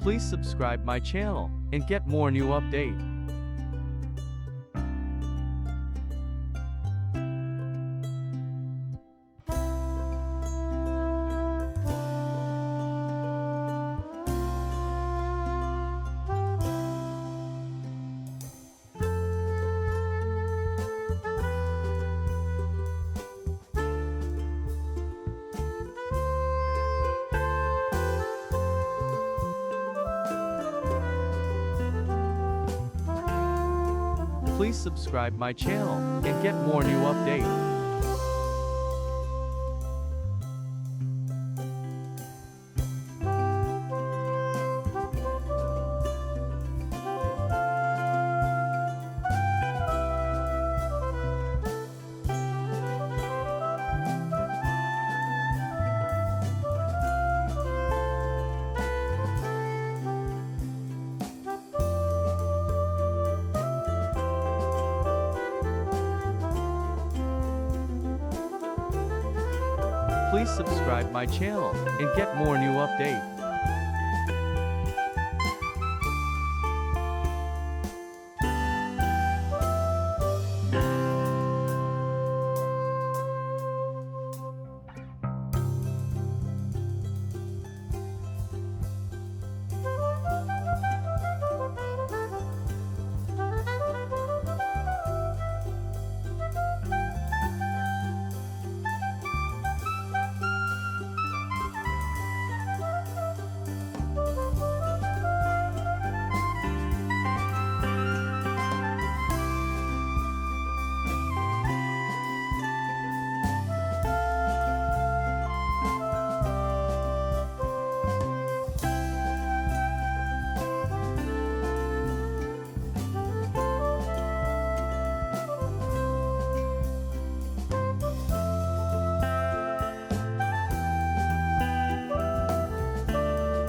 Please subscribe my channel and get more new update. Please subscribe my channel and get more new update. Please subscribe my channel and get more new update.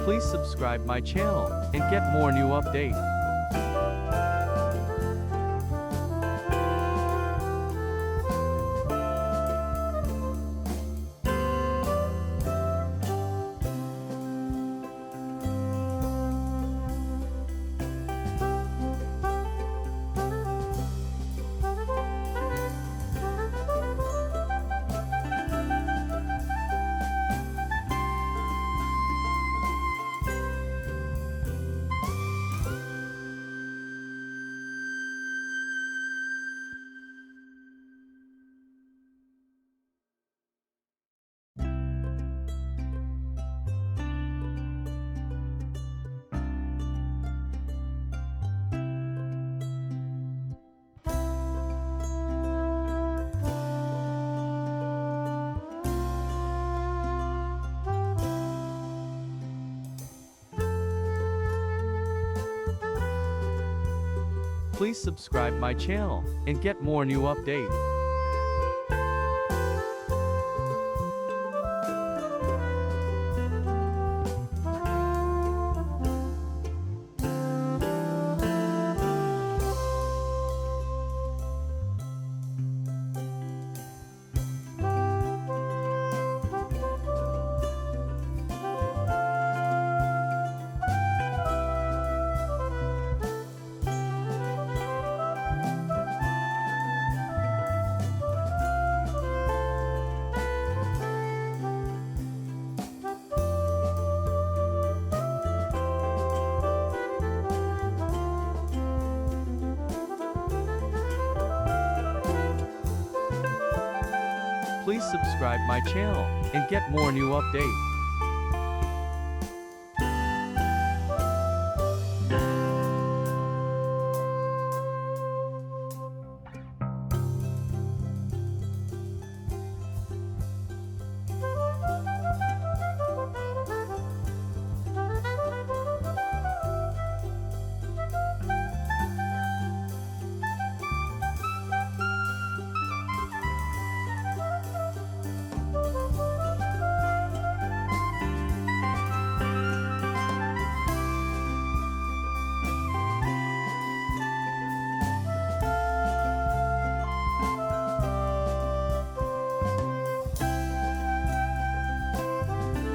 Please subscribe my channel and get more new update. Please subscribe my channel and get more new update. Please subscribe my channel and get more new update.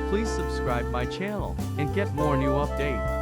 Please subscribe my channel and get more new update.